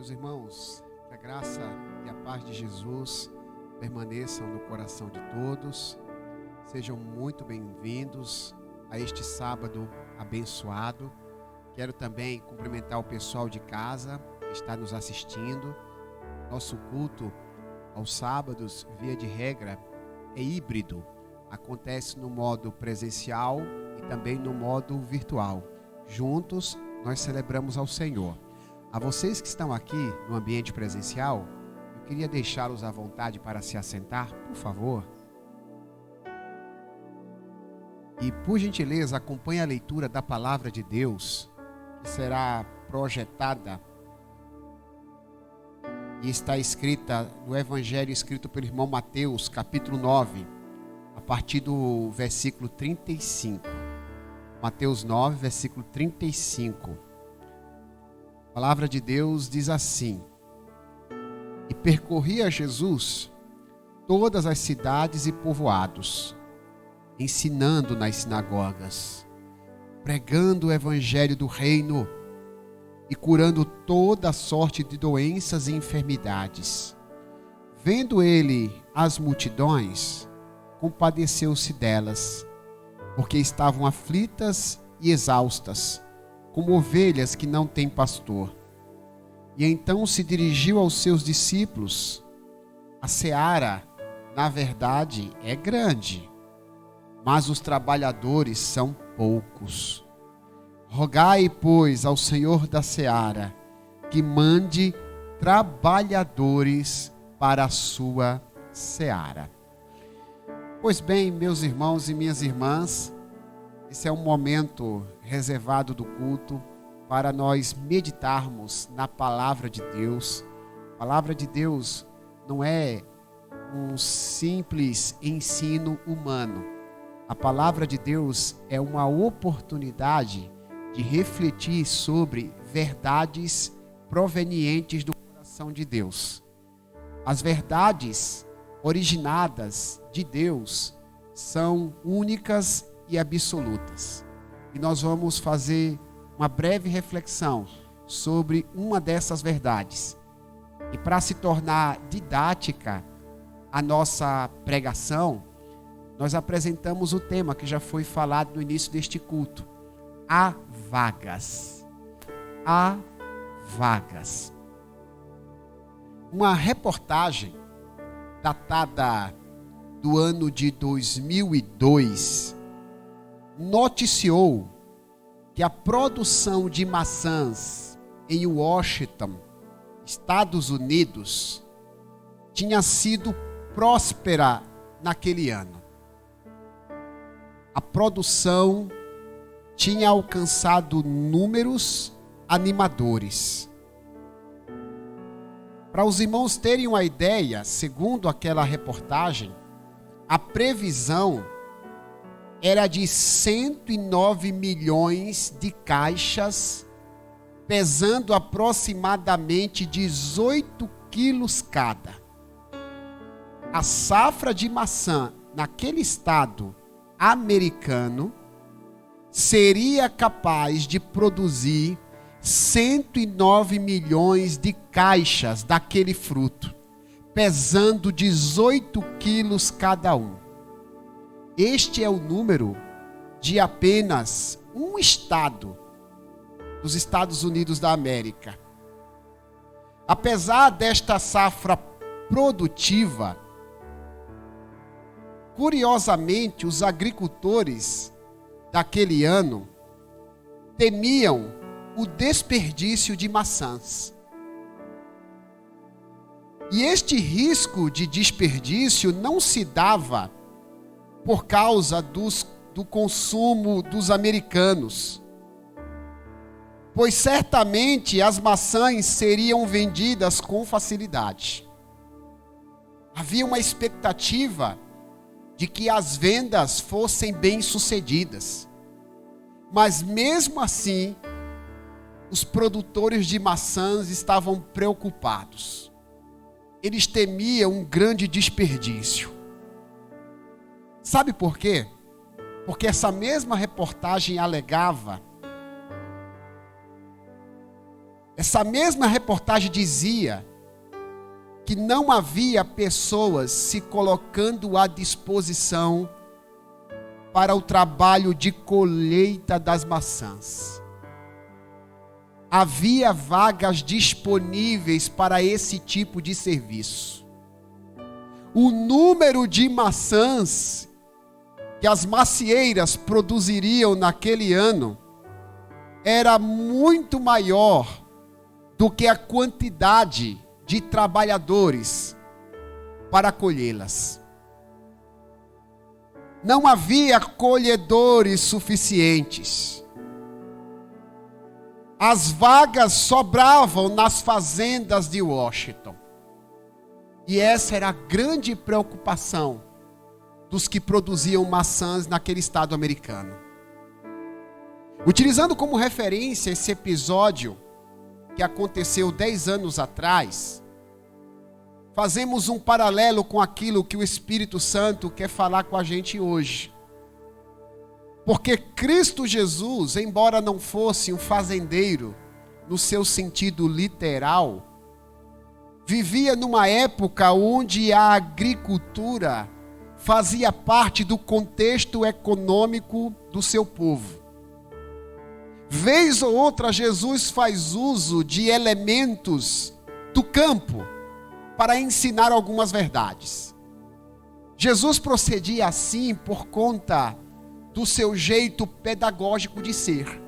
Meus irmãos, que a graça e a paz de Jesus permaneçam no coração de todos. Sejam muito bem-vindos a este sábado abençoado. Quero também cumprimentar o pessoal de casa que está nos assistindo. Nosso culto aos sábados, via de regra, é híbrido. Acontece no modo presencial e também no modo virtual. Juntos, nós celebramos ao Senhor. A vocês que estão aqui no ambiente presencial, eu queria deixá-los à vontade para se assentar, por favor. E, por gentileza, acompanhe a leitura da Palavra de Deus, que será projetada e está escrita no Evangelho escrito pelo irmão Mateus, capítulo 9, a partir do versículo 35. Mateus 9, versículo 35. A palavra de Deus diz assim: E percorria Jesus todas as cidades e povoados, ensinando nas sinagogas, pregando o evangelho do reino e curando toda sorte de doenças e enfermidades. Vendo ele as multidões, compadeceu-se delas, porque estavam aflitas e exaustas, como ovelhas que não têm pastor. E então se dirigiu aos seus discípulos: A seara, na verdade, é grande, mas os trabalhadores são poucos. Rogai, pois, ao Senhor da seara que mande trabalhadores para a sua seara. Pois bem, meus irmãos e minhas irmãs, esse é um momento reservado do culto para nós meditarmos na Palavra de Deus. A Palavra de Deus não é um simples ensino humano. A Palavra de Deus é uma oportunidade de refletir sobre verdades provenientes do coração de Deus. As verdades originadas de Deus são únicas e absolutas. E nós vamos fazer uma breve reflexão sobre uma dessas verdades. E para se tornar didática a nossa pregação, nós apresentamos o tema que já foi falado no início deste culto: há vagas. Há vagas. Uma reportagem datada do ano de 2002 noticiou que a produção de maçãs em Washington, Estados Unidos, tinha sido próspera naquele ano. A produção tinha alcançado números animadores. Para os irmãos terem uma ideia, segundo aquela reportagem, a previsão era de 109 milhões de caixas, pesando aproximadamente 18 quilos cada. A safra de maçã naquele estado americano seria capaz de produzir 109 milhões de caixas daquele fruto, pesando 18 quilos cada um. Este é o número de apenas um estado dos Estados Unidos da América. Apesar desta safra produtiva, curiosamente, os agricultores daquele ano temiam o desperdício de maçãs. E este risco de desperdício não se dava por causa do consumo dos americanos, pois certamente as maçãs seriam vendidas com facilidade. Havia uma expectativa de que as vendas fossem bem-sucedidas. Mas mesmo assim, os produtores de maçãs estavam preocupados. Eles temiam um grande desperdício. Sabe por quê? Porque essa mesma reportagem alegava essa mesma reportagem dizia que não havia pessoas se colocando à disposição para o trabalho de colheita das maçãs. Havia vagas disponíveis para esse tipo de serviço. O número de maçãs que as macieiras produziriam naquele ano era muito maior do que a quantidade de trabalhadores para colhê-las. Não havia colhedores suficientes. As vagas sobravam nas fazendas de Washington. E essa era a grande preocupação dos que produziam maçãs naquele estado americano. Utilizando como referência esse episódio que aconteceu 10 anos atrás, fazemos um paralelo com aquilo que o Espírito Santo quer falar com a gente hoje. Porque Cristo Jesus, embora não fosse um fazendeiro no seu sentido literal, vivia numa época onde a agricultura fazia parte do contexto econômico do seu povo. Vez ou outra, Jesus faz uso de elementos do campo para ensinar algumas verdades. Jesus procedia assim por conta do seu jeito pedagógico de ser.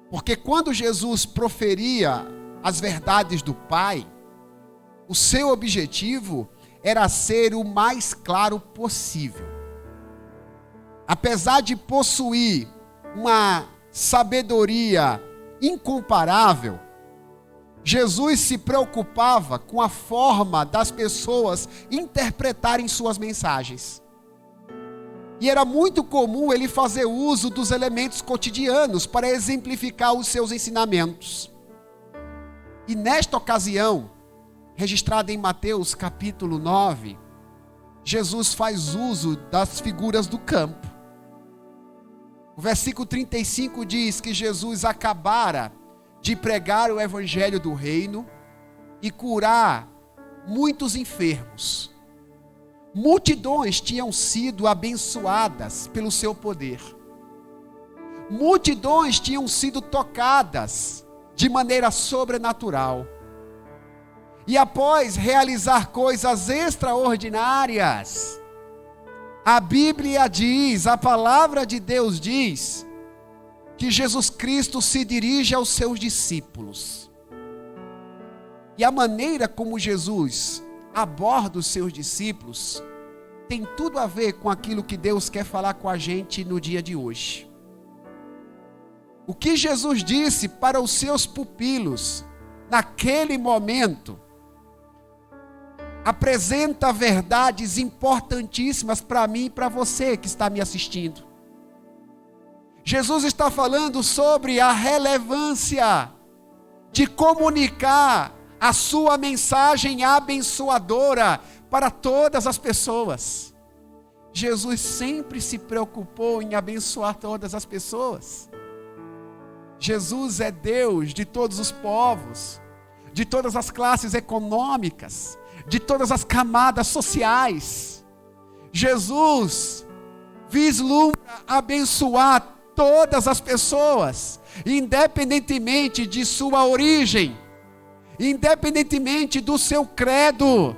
Porque quando Jesus proferia as verdades do Pai, o seu objetivo era ser o mais claro possível. Apesar de possuir uma sabedoria incomparável, Jesus se preocupava com a forma das pessoas interpretarem suas mensagens. E era muito comum ele fazer uso dos elementos cotidianos para exemplificar os seus ensinamentos. E nesta ocasião, registrada em Mateus capítulo 9, Jesus faz uso das figuras do campo. O versículo 35 diz que Jesus acabara de pregar o evangelho do reino e curar muitos enfermos. Multidões tinham sido abençoadas pelo seu poder. Multidões tinham sido tocadas de maneira sobrenatural. E após realizar coisas extraordinárias, a Bíblia diz, a palavra de Deus diz, que Jesus Cristo se dirige aos seus discípulos. E a maneira como Jesus aborda os seus discípulos tem tudo a ver com aquilo que Deus quer falar com a gente no dia de hoje. O que Jesus disse para os seus pupilos naquele momento apresenta verdades importantíssimas para mim e para você que está me assistindo. Jesus está falando sobre a relevância de comunicar a sua mensagem abençoadora para todas as pessoas. Jesus sempre se preocupou em abençoar todas as pessoas. Jesus é Deus de todos os povos, de todas as classes econômicas, de todas as camadas sociais. Jesus vislumbra abençoar todas as pessoas, independentemente de sua origem, independentemente do seu credo,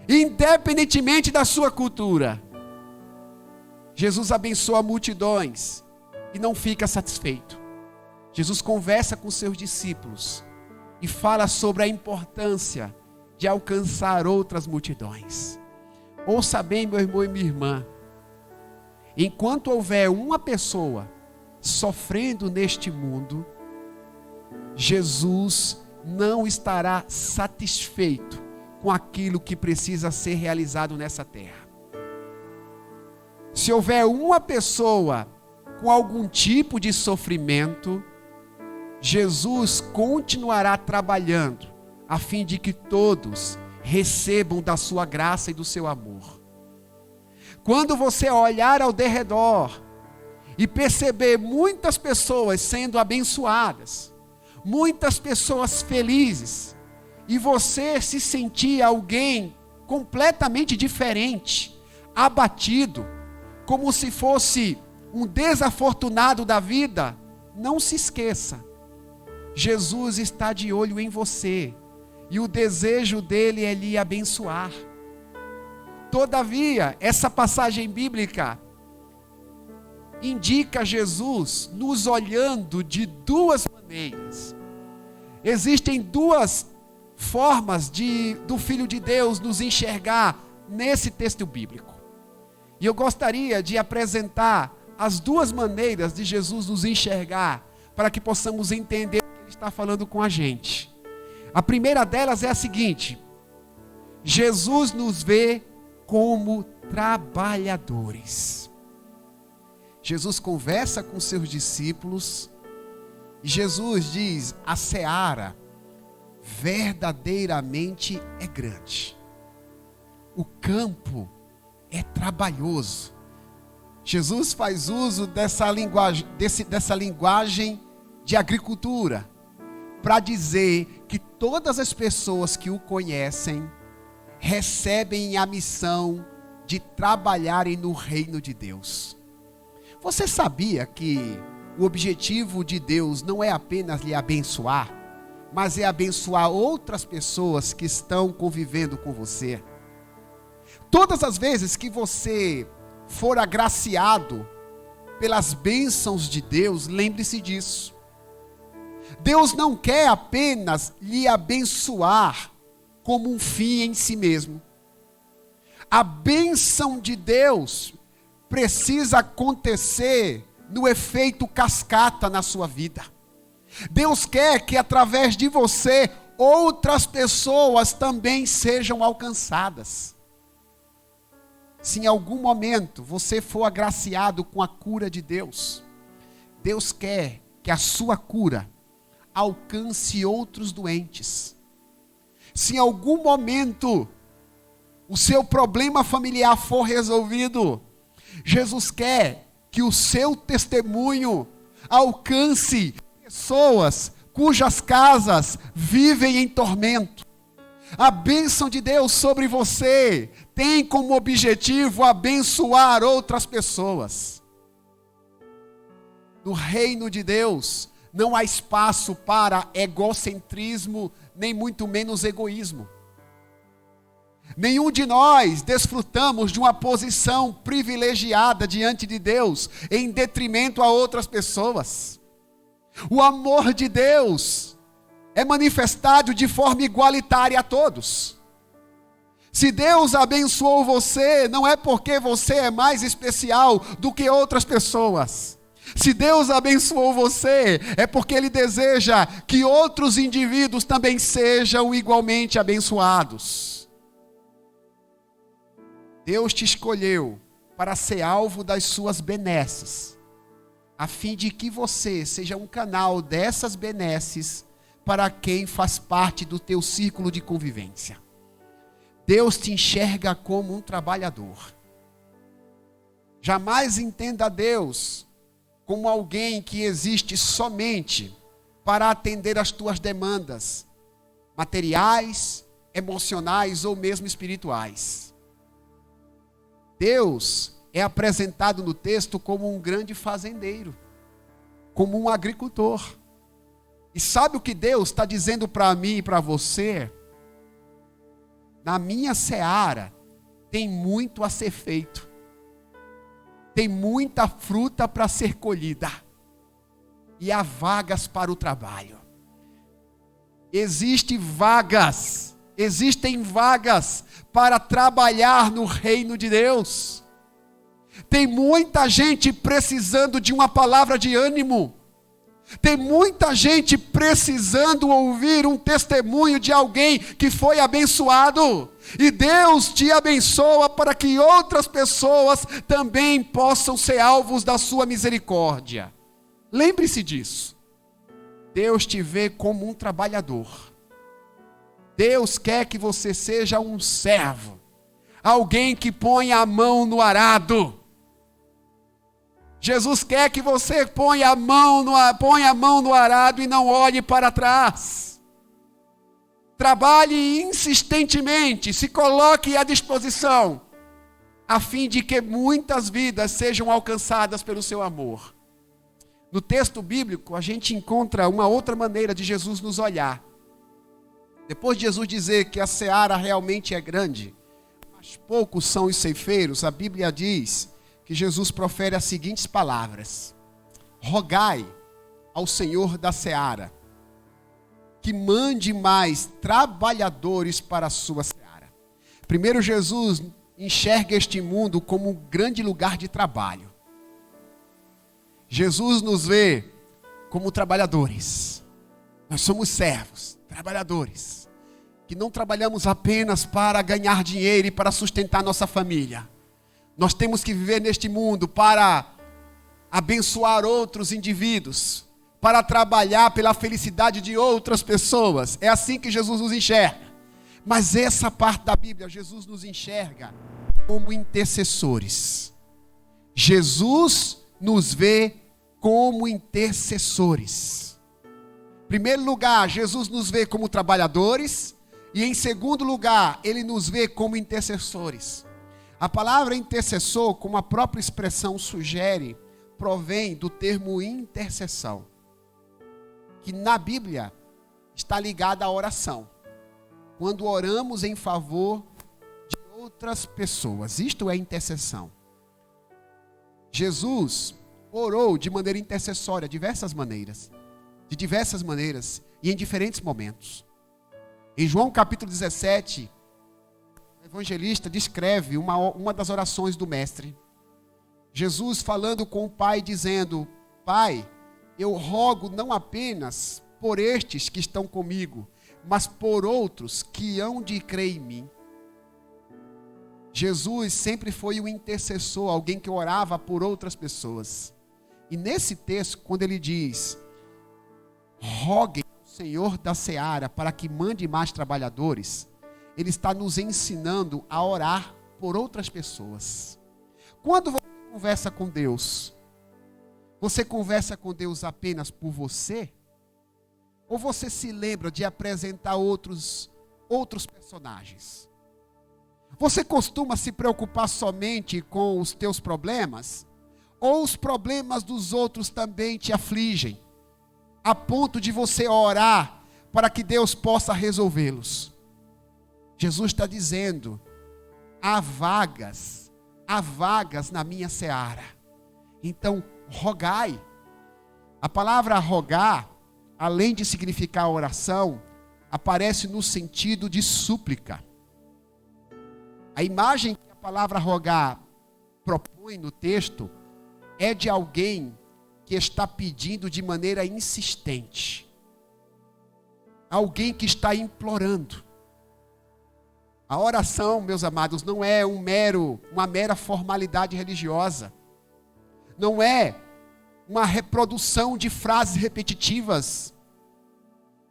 independentemente da sua cultura. Jesus abençoa multidões e não fica satisfeito. Jesus conversa com seus discípulos e fala sobre a importância de alcançar outras multidões. Ouça bem, meu irmão e minha irmã, enquanto houver uma pessoa sofrendo neste mundo, Jesus não estará satisfeito com aquilo que precisa ser realizado nessa terra. Se houver uma pessoa com algum tipo de sofrimento, Jesus continuará trabalhando a fim de que todos recebam da sua graça e do seu amor. Quando você olhar ao derredor e perceber muitas pessoas sendo abençoadas, muitas pessoas felizes, e você se sentir alguém completamente diferente, abatido, como se fosse um desafortunado da vida, não se esqueça, Jesus está de olho em você, e o desejo dele é lhe abençoar. Todavia, essa passagem bíblica indica Jesus nos olhando de duas maneiras. Existem duas formas do Filho de Deus nos enxergar nesse texto bíblico. E eu gostaria de apresentar as duas maneiras de Jesus nos enxergar, para que possamos entender o que ele está falando com a gente. A primeira delas é a seguinte: Jesus nos vê como trabalhadores. Jesus conversa com seus discípulos, e Jesus diz: a seara verdadeiramente é grande, o campo é trabalhoso. Jesus faz uso dessa linguagem de agricultura, para dizer que todas as pessoas que o conhecem recebem a missão de trabalharem no reino de Deus. Você sabia que o objetivo de Deus não é apenas lhe abençoar, mas é abençoar outras pessoas que estão convivendo com você? Todas as vezes que você for agraciado pelas bênçãos de Deus, lembre-se disso. Deus não quer apenas lhe abençoar como um fim em si mesmo. A bênção de Deus precisa acontecer no efeito cascata na sua vida. Deus quer que através de você outras pessoas também sejam alcançadas. Se em algum momento você for agraciado com a cura de Deus, Deus quer que a sua cura alcance outros doentes. Se em algum momento o seu problema familiar for resolvido, Jesus quer que o seu testemunho alcance pessoas cujas casas vivem em tormento. A bênção de Deus sobre você tem como objetivo abençoar outras pessoas. No reino de Deus não há espaço para egocentrismo, nem muito menos egoísmo. Nenhum de nós desfrutamos de uma posição privilegiada diante de Deus, em detrimento a outras pessoas. O amor de Deus é manifestado de forma igualitária a todos. Se Deus abençoou você, não é porque você é mais especial do que outras pessoas. Se Deus abençoou você, é porque Ele deseja que outros indivíduos também sejam igualmente abençoados. Deus te escolheu para ser alvo das suas benesses, a fim de que você seja um canal dessas benesses para quem faz parte do teu círculo de convivência. Deus te enxerga como um trabalhador. Jamais entenda Deus como alguém que existe somente para atender às tuas demandas materiais, emocionais ou mesmo espirituais. Deus é apresentado no texto como um grande fazendeiro, como um agricultor. E sabe o que Deus está dizendo para mim e para você? Na minha seara tem muito a ser feito. Tem muita fruta para ser colhida. E há vagas para o trabalho. Existem vagas para trabalhar no reino de Deus. Tem muita gente precisando de uma palavra de ânimo. Tem muita gente precisando ouvir um testemunho de alguém que foi abençoado. E Deus te abençoa para que outras pessoas também possam ser alvos da sua misericórdia. Lembre-se disso. Deus te vê como um trabalhador. Deus quer que você seja um servo. Alguém que põe a mão no arado. Jesus quer que você ponha a mão no arado e não olhe para trás. Trabalhe insistentemente, se coloque à disposição, a fim de que muitas vidas sejam alcançadas pelo seu amor. No texto bíblico, a gente encontra uma outra maneira de Jesus nos olhar. Depois de Jesus dizer que a seara realmente é grande, mas poucos são os ceifeiros, a Bíblia diz que Jesus profere as seguintes palavras: rogai ao Senhor da seara, que mande mais trabalhadores para a sua seara. Primeiro, Jesus enxerga este mundo como um grande lugar de trabalho. Jesus nos vê como trabalhadores. Nós somos servos, trabalhadores, que não trabalhamos apenas para ganhar dinheiro e para sustentar nossa família. Nós temos que viver neste mundo para abençoar outros indivíduos, para trabalhar pela felicidade de outras pessoas. É assim que Jesus nos enxerga. Mas essa parte da Bíblia, Jesus nos enxerga como intercessores. Jesus nos vê como intercessores. Em primeiro lugar, Jesus nos vê como trabalhadores. E em segundo lugar, Ele nos vê como intercessores. A palavra intercessor, como a própria expressão sugere, provém do termo intercessão, que na Bíblia está ligada à oração. Quando oramos em favor de outras pessoas, isto é intercessão. Jesus orou de maneira intercessória, de diversas maneiras e em diferentes momentos. Em João capítulo 17, o evangelista descreve uma das orações do Mestre. Jesus falando com o Pai, dizendo: Pai, eu rogo não apenas por estes que estão comigo, mas por outros que hão de crer em mim. Jesus sempre foi um intercessor, alguém que orava por outras pessoas. E nesse texto, quando ele diz: roguem ao Senhor da seara para que mande mais trabalhadores, ele está nos ensinando a orar por outras pessoas. Quando você conversa com Deus, você conversa com Deus apenas por você? Ou você se lembra de apresentar outros personagens? Você costuma se preocupar somente com os teus problemas? Ou os problemas dos outros também te afligem, a ponto de você orar para que Deus possa resolvê-los? Jesus está dizendo: há vagas na minha seara. Então, rogai. A palavra rogar, além de significar oração, aparece no sentido de súplica. A imagem que a palavra rogar propõe no texto é de alguém que está pedindo de maneira insistente. Alguém que está implorando. A oração, meus amados, não é uma mera formalidade religiosa. Não é uma reprodução de frases repetitivas.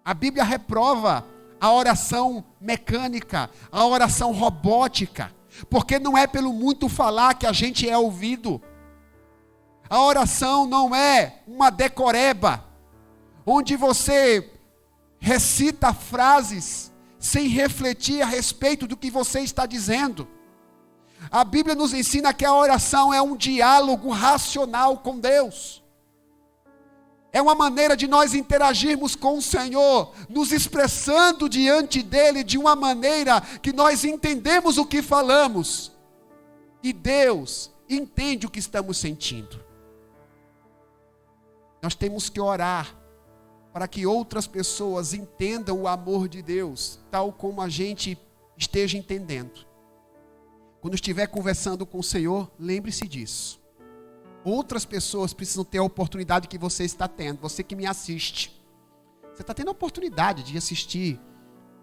A Bíblia reprova a oração mecânica, a oração robótica, porque não é pelo muito falar que a gente é ouvido. A oração não é uma decoreba, onde você recita frases sem refletir a respeito do que você está dizendo. A Bíblia nos ensina que a oração é um diálogo racional com Deus. É uma maneira de nós interagirmos com o Senhor, nos expressando diante dEle de uma maneira que nós entendemos o que falamos. E Deus entende o que estamos sentindo. Nós temos que orar para que outras pessoas entendam o amor de Deus, tal como a gente esteja entendendo. Quando estiver conversando com o Senhor, lembre-se disso. Outras pessoas precisam ter a oportunidade que você está tendo. Você que me assiste, você está tendo a oportunidade de assistir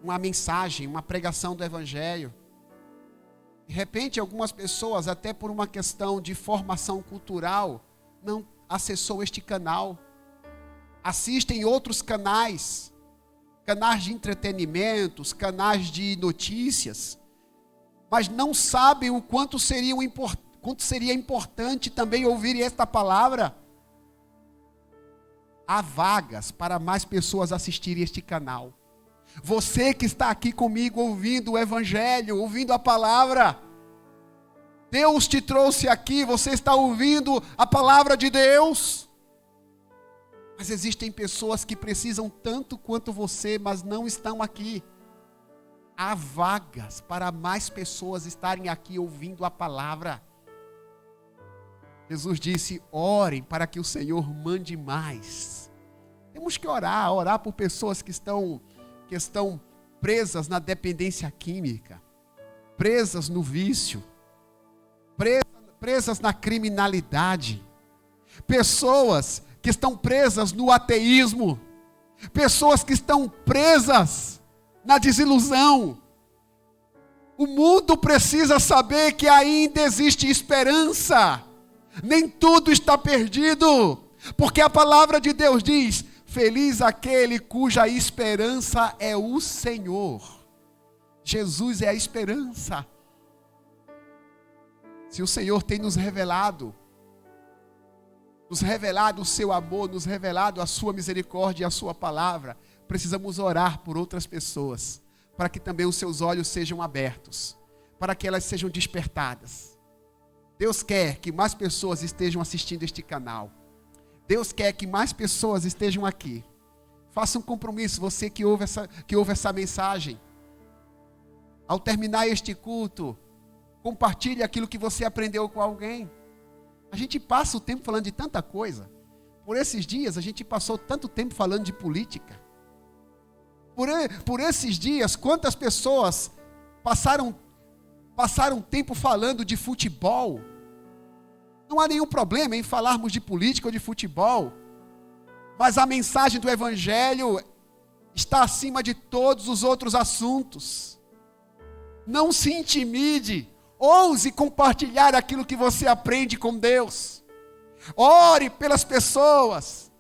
uma mensagem, uma pregação do Evangelho. De repente, algumas pessoas, até por uma questão de formação cultural, não acessou este canal. Assistem outros canais de entretenimentos, canais de notícias, mas não sabem o quanto quanto seria importante também ouvir esta palavra. Há vagas para mais pessoas assistirem este canal. Você que está aqui comigo ouvindo o Evangelho, ouvindo a palavra, Deus te trouxe aqui, você está ouvindo a palavra de Deus. Mas existem pessoas que precisam tanto quanto você, mas não estão aqui. Há vagas para mais pessoas estarem aqui ouvindo a palavra. Jesus disse: orem para que o Senhor mande mais. Temos que orar por pessoas que estão presas na dependência química, presas no vício, presas na criminalidade, pessoas que estão presas no ateísmo, pessoas que estão presas na desilusão. O mundo precisa saber que ainda existe esperança, nem tudo está perdido, porque a palavra de Deus diz: feliz aquele cuja esperança é o Senhor. Jesus é a esperança. Se o Senhor tem nos revelado o seu amor, nos revelado a sua misericórdia e a sua palavra, precisamos orar por outras pessoas, para que também os seus olhos sejam abertos, para que elas sejam despertadas. Deus quer que mais pessoas estejam assistindo este canal. Deus quer que mais pessoas estejam aqui. Faça um compromisso, você que ouve essa mensagem. Ao terminar este culto, compartilhe aquilo que você aprendeu com alguém. A gente passa o tempo falando de tanta coisa. Por esses dias, a gente passou tanto tempo falando de política. Por esses dias, quantas pessoas passaram tempo falando de futebol. Não há nenhum problema em falarmos de política ou de futebol, mas a mensagem do Evangelho está acima de todos os outros assuntos. Não se intimide, ouse compartilhar aquilo que você aprende com Deus. Ore pelas pessoas,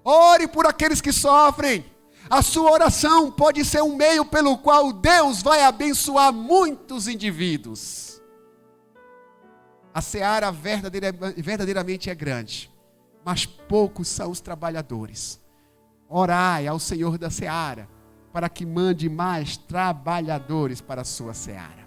ore por aqueles que sofrem. A sua oração pode ser um meio pelo qual Deus vai abençoar muitos indivíduos. A seara verdadeiramente é grande, mas poucos são os trabalhadores. Orai ao Senhor da seara, para que mande mais trabalhadores para a sua seara.